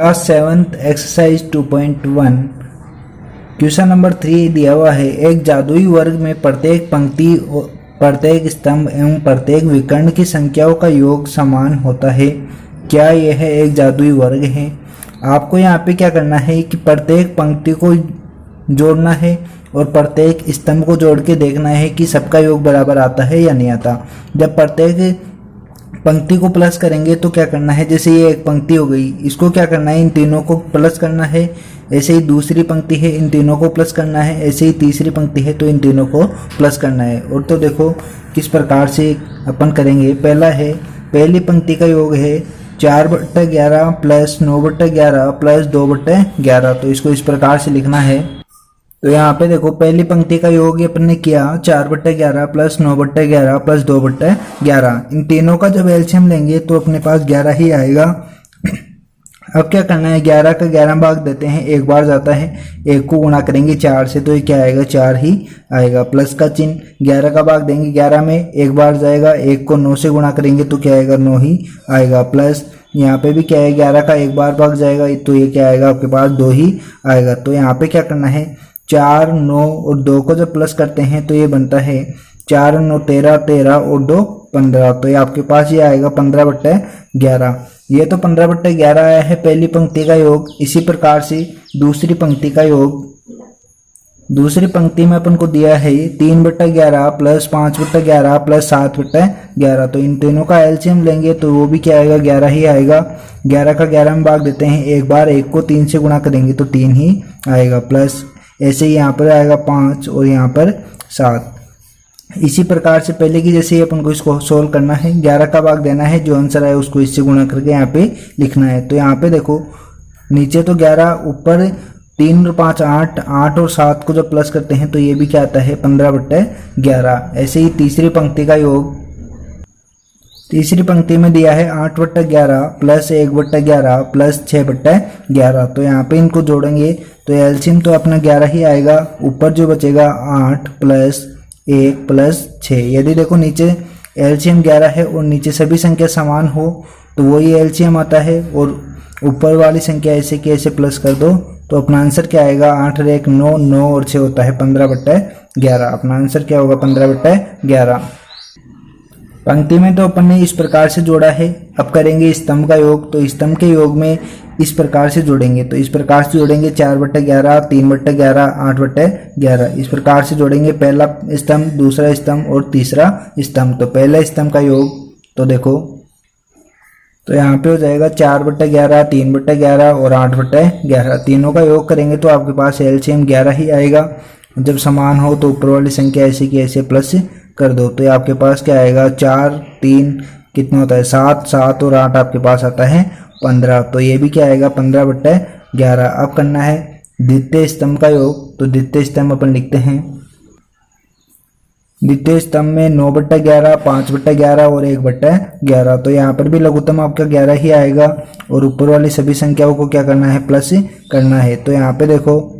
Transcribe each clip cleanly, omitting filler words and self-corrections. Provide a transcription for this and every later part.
Class 7th exercise 2.1 question number 3 दिया हुआ है। एक जादुई वर्ग में प्रत्येक पंक्ति, प्रत्येक स्तंभ एवं प्रत्येक विकर्ण की संख्याओं का योग समान होता है। क्या यह एक जादुई वर्ग है? आपको यहाँ पे क्या करना है कि प्रत्येक पंक्ति को जोड़ना है और प्रत्येक स्तंभ को जोड़ के देखना है कि सबका योग बराबर आता है या नहीं आता। जब प्रत्येक पंक्ति को प्लस करेंगे तो क्या करना है, जैसे ये एक पंक्ति हो गई, इसको क्या करना है, इन तीनों को प्लस करना है। ऐसे ही दूसरी पंक्ति है, इन तीनों को प्लस करना है। ऐसे ही तीसरी पंक्ति है तो इन तीनों को प्लस करना है। और तो देखो किस प्रकार से अपन करेंगे। पहला है, पहली पंक्ति का योग है 4/11 प्लस 9/11 प्लस 2/11। तो इसको इस प्रकार से लिखना है। तो यहाँ पे देखो पहली पंक्ति का योग अपन ने किया 4/11 प्लस 9/11 प्लस 2/11। इन तीनों का जब एलसीएम लेंगे तो अपने पास 11 ही आएगा। अब क्या करना है, 11 का 11 भाग देते हैं, एक बार जाता है। एक को गुणा करेंगे 4 से तो ये क्या आएगा, 4 ही आएगा। प्लस का चिन्ह 11 का भाग देंगे 11 में, एक बार जाएगा। एक को 9 से गुणा करेंगे तो क्या आएगा, 9 ही आएगा। प्लस यहाँ पे भी क्या है, 11 का एक बार भाग जाएगा तो ये क्या आएगा, आपके पास 2 ही आएगा। तो यहाँ पे क्या करना है, 4, 9 और 2 को जब प्लस करते हैं तो ये बनता है 4, 9, 13, 13 और 2, 15। तो ये आपके पास ये आएगा 15/11। ये तो 15/11 आया है पहली पंक्ति का योग। इसी प्रकार से दूसरी पंक्ति का योग, दूसरी पंक्ति में अपन को दिया है 3/11 प्लस 5/11 प्लस 7/11। तो इन तीनों का एलसीएम लेंगे तो वो भी क्या आएगा, 11 ही आएगा। 11 का 11 में भाग देते हैं, एक बार। एक को 3 से गुणा करेंगे तो 3 ही आएगा। प्लस ऐसे ही यहाँ पर आएगा 5 और यहाँ पर 7। इसी प्रकार से पहले की जैसे ही अपन को इसको सोल्व करना है, 11 का भाग देना है, जो आंसर आए उसको इससे गुणा करके यहाँ पे लिखना है। तो यहाँ पे देखो नीचे तो 11, ऊपर 3 और 5 8, 8 और 7 को जब प्लस करते हैं तो ये भी क्या आता है, 15/11। ऐसे ही तीसरी पंक्ति का योग, तीसरी पंक्ति में दिया है 8/11 प्लस 1/11 प्लस 6/11। तो यहाँ पे इनको जोड़ेंगे तो एलसीएम तो अपना 11 ही आएगा। ऊपर जो बचेगा 8 प्लस 1 प्लस 6। यदि देखो नीचे एलसीएम 11 है और नीचे सभी संख्या समान हो तो वही एलसीएम आता है, और ऊपर वाली संख्या ऐसे की ऐसे प्लस कर दो तो अपना आंसर क्या आएगा, 8 और 1 9, 9 और 6 होता है 15/11। अपना आंसर क्या होगा, 15/11। पंक्ति में तो अपन ने इस प्रकार से जोड़ा है। अब करेंगे स्तंभ का योग। तो स्तंभ के योग में इस प्रकार से जोड़ेंगे। तो इस प्रकार से जोड़ेंगे 4/11, 3/11, 8/11। इस प्रकार से जोड़ेंगे पहला स्तंभ, दूसरा स्तंभ और तीसरा स्तंभ। तो पहला स्तंभ का योग तो देखो, तो यहाँ पे हो जाएगा 4/11, 3/11 और 8/11। तीनों का योग करेंगे तो आपके पास एलसीएम 11 ही आएगा। जब समान हो तो ऊपर वाली संख्या ऐसे की ऐसे प्लस कर दो तो ये आपके पास क्या आएगा, 4, 3 कितना होता है, 7, 7 और 8 आपके पास आता है 15। तो ये भी क्या आएगा, 15/11। अब करना है द्वितीय स्तंभ का योग। तो द्वितीय स्तंभ अपन लिखते हैं। द्वितीय स्तंभ में 9/11, 5/11 और 1/11। तो यहाँ पर भी लघुत्तम आपका 11 ही आएगा और ऊपर वाली सभी संख्याओं को क्या करना है, प्लस करना है। तो यहाँ पे देखो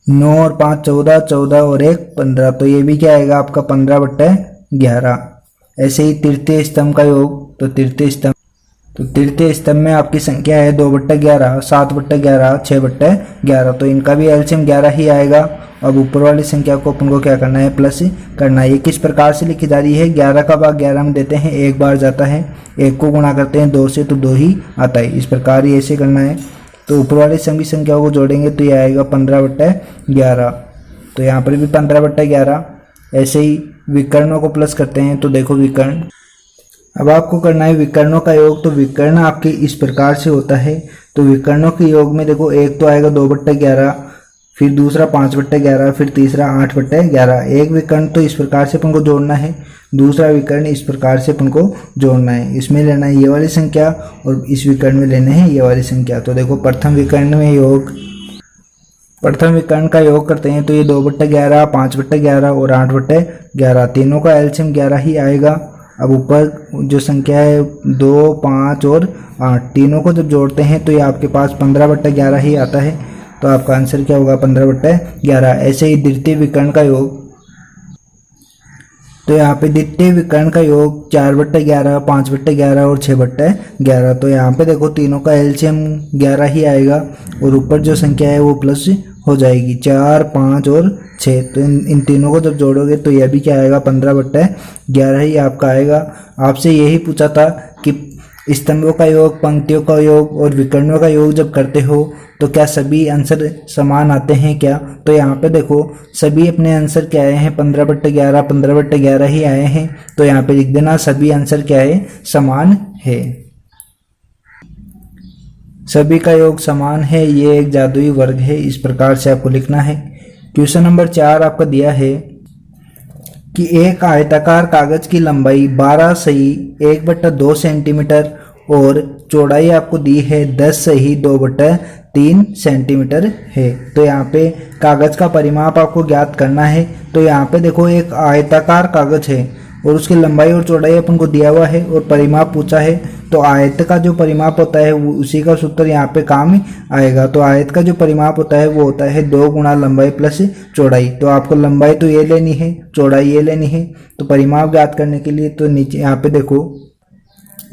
9 और 5 14, 14 और 1 15। तो ये भी क्या आएगा आपका 15/11। ऐसे ही तृतीय स्तंभ का योग। तो तृतीय स्तंभ में आपकी संख्या है 2/11, 7/11, 6/11। तो इनका भी एलसीएम 11 ही आएगा। अब ऊपर वाली संख्या को अपन को क्या करना है, प्लस करना है। ये किस प्रकार से लिखी जा रही है, 11 का भाग 11 में देते हैं, एक बार जाता है। एक को गुणा करते हैं 2 से तो 2 ही आता है। इस प्रकार ही ऐसे करना है। तो ऊपर वाली सभी संख्याओं को जोड़ेंगे तो ये आएगा 15/11। तो यहाँ पर भी 15/11। ऐसे ही विकर्णों को प्लस करते हैं। तो देखो विकर्ण, अब आपको करना है विकर्णों का योग। तो विकर्ण आपके इस प्रकार से होता है। तो विकर्णों के योग में देखो एक तो आएगा 2/11, फिर दूसरा 5/11, फिर तीसरा 8/11। एक विकर्ण तो इस प्रकार से अपन को जोड़ना है, दूसरा विकर्ण इस प्रकार से अपन को जोड़ना है। इसमें लेना है ये वाली संख्या और इस विकर्ण में लेना है ये वाली संख्या। तो देखो प्रथम विकर्ण में योग, प्रथम विकर्ण का योग करते हैं तो ये 2/11, 5/11 और 8/11। तीनों का एलसीएम 11 ही आएगा। अब ऊपर जो संख्या है 2, 5 और 8, तीनों को जब जोड़ते हैं तो ये आपके पास 15/11 ही आता है। तो आपका आंसर क्या होगा, 15/11। ऐसे ही द्वितीय विकर्ण का योग। तो यहाँ पे द्वितीय विकर्ण का योग 4/11, 5/11 और 6/11। तो यहाँ पे देखो तीनों का एलसीएम 11 ही आएगा और ऊपर जो संख्या है वो प्लस हो जाएगी 4, 5 और 6। तो इन तीनों को जब जोड़ोगे तो यह भी क्या आएगा 15/11 ही आपका आएगा। आपसे यही पूछा था कि स्तंभों का योग, पंक्तियों का योग और विकर्णों का योग जब करते हो तो क्या सभी आंसर समान आते हैं क्या। तो यहाँ पे देखो सभी अपने आंसर क्या आए हैं 15/11, 15/11 ही आए हैं। तो यहाँ पे लिख देना सभी आंसर क्या है समान है, सभी का योग समान है, ये एक जादुई वर्ग है। इस प्रकार से आपको लिखना है। क्वेश्चन नंबर 4 आपका दिया है कि एक आयताकार कागज की लंबाई 12 सही 1/2 सेंटीमीटर और चौड़ाई आपको दी है 10 सही 2/3 सेंटीमीटर है। तो यहाँ पे कागज का परिमाप आपको ज्ञात करना है। तो यहाँ पे देखो एक आयताकार कागज है और उसकी लंबाई और चौड़ाई अपन को दिया हुआ है और परिमाप पूछा है। तो आयत का जो परिमाप होता है वो उसी का सूत्र यहाँ पे काम आएगा। तो आयत का जो परिमाप होता है वो होता है 2 गुणा लंबाई प्लस चौड़ाई। तो आपको लंबाई तो ये लेनी है, चौड़ाई ये लेनी है। तो परिमाप ज्ञात करने के लिए तो नीचे यहाँ पे देखो,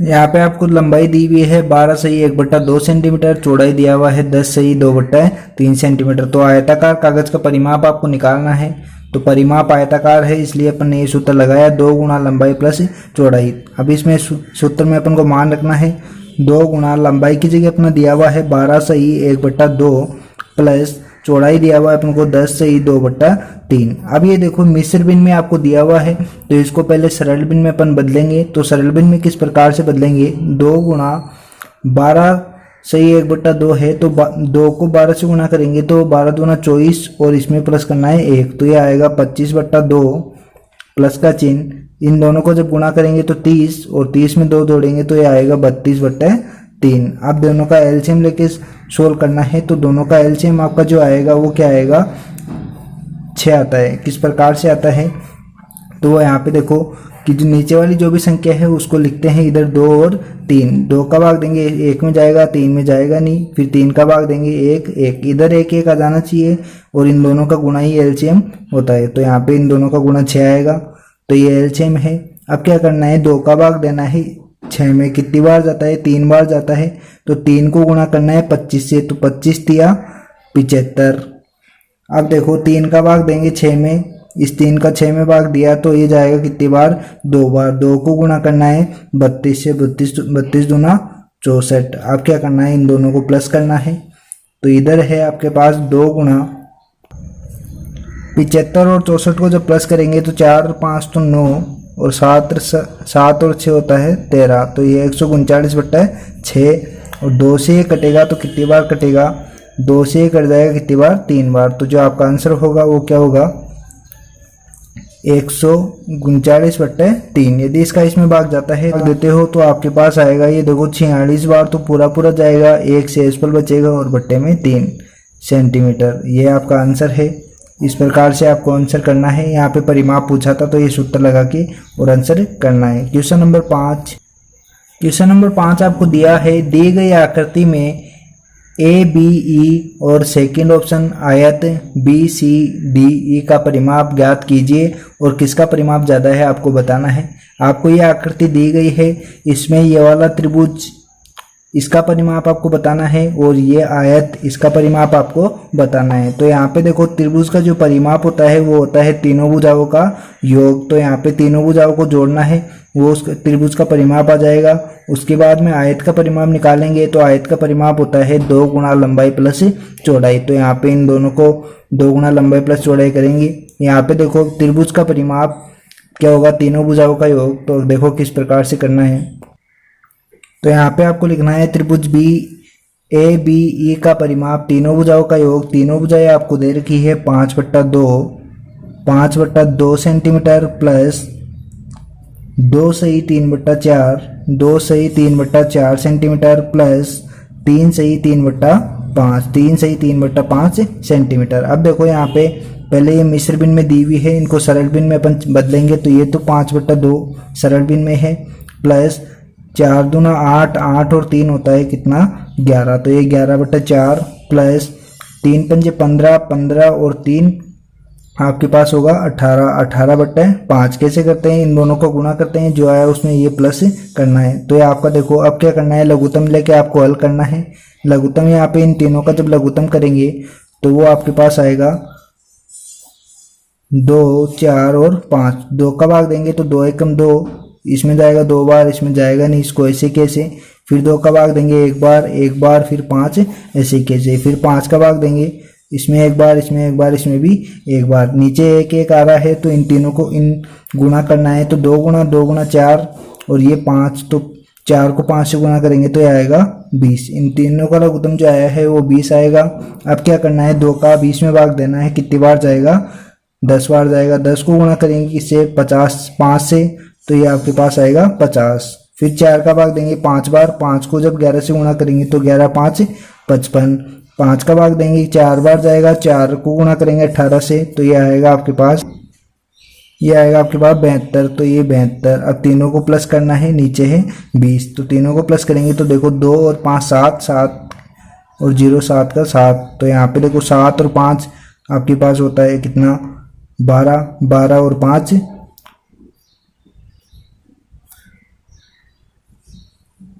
यहाँ पे आपको लंबाई दी हुई है 12 सही 1/2 सेंटीमीटर, चौड़ाई दिया हुआ है 10 सही 2/3 सेंटीमीटर। तो आयताकार कागज का परिमाप आपको निकालना है। तो परिमाप आयताकार है इसलिए अपन ने ये सूत्र लगाया 2 गुणा लंबाई प्लस चौड़ाई। अब इसमें सूत्र में अपन को मान रखना है 2 गुणा लंबाई की जगह अपना दिया हुआ है 12 सही 1/2 प्लस चौड़ाई दिया हुआ है अपन को 10 सही 2/3। अब ये देखो मिश्र भिन्न में आपको दिया हुआ है तो इसको पहले सरल भिन्न में अपन बदलेंगे। तो सरल भिन्न में किस प्रकार से बदलेंगे, 2 गुणा 12 सही 1/2 है तो 2 को 12 से गुणा करेंगे तो 12 दूना 24 और इसमें प्लस करना है 1। तो ये आएगा 25/2 प्लस का चिन्ह, इन दोनों को जब गुणा करेंगे तो 30 और 30 में 2 जोड़ेंगे तो ये आएगा 32/3। अब दोनों का एलसीएम लेके सोल्व करना है। तो दोनों का एलसीएम आपका जो आएगा वो क्या आएगा 6 आता है। किस प्रकार से आता है, तो यहाँ पे देखो कि जो नीचे वाली जो भी संख्या है उसको लिखते हैं इधर 2 और 3। 2 का भाग देंगे 1 में जाएगा, 3 में जाएगा नहीं, फिर 3 का भाग देंगे 1, 1 इधर 1 1 आ जाना चाहिए और इन दोनों का गुणा ही एलसीएम होता है। तो यहाँ पे इन दोनों का गुणा 6 आएगा। तो ये एलसीएम है। अब क्या करना है, 2 का भाग देना है 6 में, कितनी बार जाता है 3 बार जाता है। तो 3 को गुणा करना है 25 से, तो 25 तिया 75। अब देखो 3 का भाग देंगे 6 में, इस 3 का 6 में भाग दिया तो ये जाएगा कितनी बार 2 बार। 2 को गुणा करना है 32 से, 32 दूना 64। अब क्या करना है, इन दोनों को प्लस करना है। तो इधर है आपके पास 2 गुणा 75 और 64 को जब प्लस करेंगे तो 4 और 5 तो 9 और 7 और 6 होता है 13। तो ये 139/6 और 2 से ये कटेगा तो कितनी बार कटेगा, 2 से ये कट जाएगा कितनी बार 3 बार। तो जो आपका आंसर होगा वो क्या होगा 139/3। यदि इसका इसमें भाग जाता है तो देते हो तो आपके पास आएगा ये देखो 46 बार। तो पूरा पूरा जाएगा, 1 से एसपल बचेगा और बट्टे में 3 सेंटीमीटर। ये आपका आंसर है। इस प्रकार से आपको आंसर करना है। यहाँ पे परिमाप पूछा था तो ये सूत्र लगा के और आंसर करना है। क्वेश्चन नंबर 5, क्वेश्चन नंबर 5 आपको दिया है दी गई आकृति में ABE और सेकंड ऑप्शन आयत BCDE का परिमाप ज्ञात कीजिए और किसका परिमाप ज़्यादा है आपको बताना है। आपको ये आकृति दी गई है, इसमें ये वाला त्रिभुज इसका परिमाप आपको बताना है और ये आयत इसका परिमाप आपको बताना है। तो यहाँ पे देखो त्रिभुज का जो परिमाप होता है वो होता है तीनों भुजाओं का योग। तो यहाँ पे तीनों भुजाओं को जोड़ना है, वो उस त्रिभुज का परिमाप आ जाएगा। उसके बाद में आयत का परिमाप निकालेंगे तो आयत का परिमाप होता है 2 गुणा लंबाई प्लस चौड़ाई। तो यहाँ पे इन दोनों को 2 गुणा लंबाई प्लस चौड़ाई करेंगे। यहाँ पे देखो त्रिभुज का परिमाप क्या होगा, तीनों भुजाओं का योग। तो देखो किस प्रकार से करना है। तो यहाँ पे आपको लिखना है त्रिभुज ABE का परिमाप तीनों भुजाओं का योग। तीनों भुजाएं आपको दे रखी है 5/2 सेंटीमीटर प्लस 2 सही 3/4, 2 सही 3/4 सेंटीमीटर प्लस 3 सही 3/5, 3 सही 3/5 सेंटीमीटर। अब देखो यहाँ पे पहले ये मिश्र भिन्न में दी हुई है, इनको सरल भिन्न में अपन बदलेंगे तो ये तो 5/2 सरल भिन्न में है प्लस 4 दूना 8, 8 और 3 होता है कितना 11। तो ये 11/4 प्लस 3 पंजे 15, 15 और 3 आपके पास होगा 18 कैसे करते हैं, इन दोनों को गुणा करते हैं, जो आया उसमें ये प्लस करना है। तो ये आपका देखो अब क्या करना है, लघुत्तम लेके आपको हल करना है। लघुत्तम यहाँ पे इन तीनों का जब लघुत्तम करेंगे तो वो आपके पास आएगा 2, 4 और 5। 2 का भाग देंगे तो 2 एकम 2, इसमें जाएगा 2 बार, इसमें जाएगा नहीं, इसको ऐसे कैसे। फिर 2 का भाग देंगे 1 बार, फिर 5 ऐसे कैसे। फिर 5 का भाग देंगे, इसमें 1 बार, इसमें 1 बार, इसमें भी 1 बार। नीचे 1 1 आ रहा है तो इन तीनों को इन गुणा करना है। तो 2 गुणा 4 और ये 5, तो 4 को 5 से गुणा करेंगे तो ये आएगा 20। इन तीनों का लघुत्तम जो आया है वो 20 आएगा। अब क्या करना है, 2 का 20 में भाग देना है। कितनी बार जाएगा, 10 बार जाएगा। 10 को गुणा करेंगे किससे, 5 से, तो ये आपके पास आएगा 50। फिर 4 का भाग देंगे 5 बार। 5 को जब 11 से गुणा करेंगे तो 11 5 55। 5 का भाग देंगे 4 बार जाएगा। 4 को गुणा करेंगे 18 से, तो ये आएगा आपके पास 72। तो ये 72। अब तीनों को प्लस करना है, नीचे है 20, तो तीनों को प्लस करेंगे तो देखो 2 और 5 7, 7 और 0 7 का 7। तो यहाँ पे देखो 7 और 5 आपके पास होता है कितना, 12, 12 और 5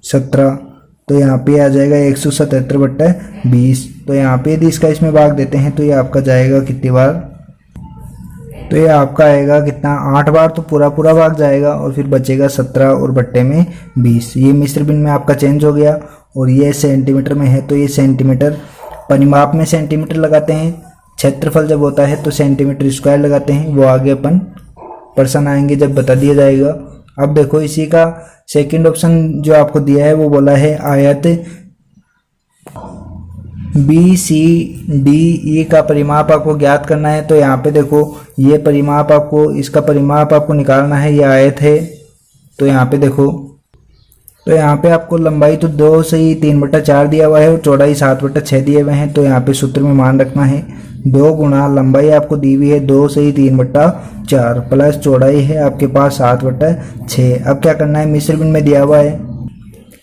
17। तो यहाँ पे आ जाएगा 177/20। तो यहाँ पे यदि इसका इसमें भाग देते हैं तो ये आपका जाएगा कितनी बार, तो ये आपका आएगा कितना, 8 बार। तो पूरा भाग जाएगा और फिर बचेगा 17 और बट्टे में 20। ये मिश्र भिन्न में आपका चेंज हो गया। और ये सेंटीमीटर में है तो ये सेंटीमीटर, परिमाप में सेंटीमीटर लगाते हैं, क्षेत्रफल जब होता है तो सेंटीमीटर स्क्वायर लगाते हैं। वो आगे अपन पर्सन आएंगे जब बता दिया जाएगा। अब देखो इसी का सेकंड ऑप्शन जो आपको दिया है वो बोला है आयत BCDE का परिमाप आपको ज्ञात करना है। तो यहाँ पे देखो ये परिमाप आपको, इसका परिमाप आपको निकालना है। ये आयत है तो यहाँ पे देखो, तो यहाँ पे आपको लंबाई तो 2 से ही 3/4 दिया हुआ है और चौड़ाई 7/6 दिए हुए हैं। तो यहाँ पे सूत्र में मान रखना है 2 गुणा लंबाई आपको दी हुई है 2 से ही 3/4 प्लस चौड़ाई है आपके पास 7/6। अब क्या करना है, मिश्र भिन्न में दिया हुआ है,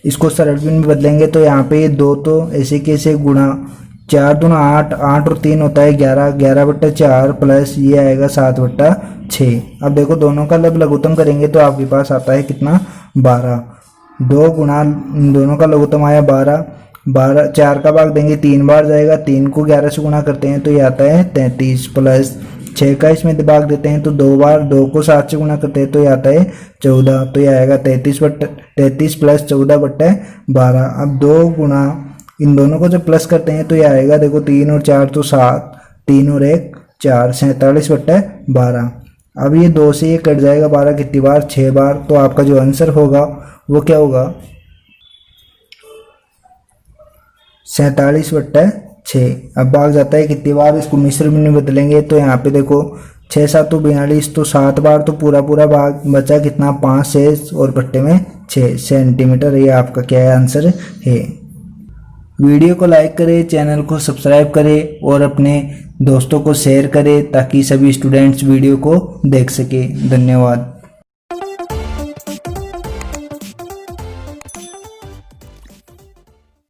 इसको सरल भिन्न में बदलेंगे। तो यहाँ पे 2 तो ऐसे कैसे गुणा, 4 दूना 8, 8 और 3 होता है 11, 11/4 प्लस ये आएगा 7/6। अब देखो दोनों का लघुत्तम करेंगे तो आपके पास आता है कितना, 12। 2 गुणा दोनों का लघुत्तम आया 12, 4 का भाग देंगे 3 बार जाएगा। 3 को 11 से गुणा करते हैं तो ये आता है 33 प्लस 6 का इसमें भाग देते हैं तो 2 बार, 2 को 7 से गुणा करते हैं तो ये आता है 14। तो ये आएगा 33 प्लस 14/12। अब 2 गुणा इन दोनों को जब प्लस करते हैं तो ये आएगा देखो 3 और 4 तो 7, 3 और 1 4, 47/12। अब ये 2 से ये कट जाएगा 12 कितनी बार, 6 बार। तो आपका जो आंसर होगा वो क्या होगा, 47/6। अब भाग जाता है कितनी बार, इसको मिश्र भिन्न में बदलेंगे तो यहाँ पे देखो 6 7 तो 42, तो 7 बार। तो पूरा भाग बचा कितना, 5 शेष और बट्टे में 6 सेंटीमीटर। ये आपका क्या है, आंसर है। वीडियो को लाइक करें, चैनल को सब्सक्राइब करें और अपने दोस्तों को शेयर करें ताकि सभी स्टूडेंट्स वीडियो को देख सके। धन्यवाद।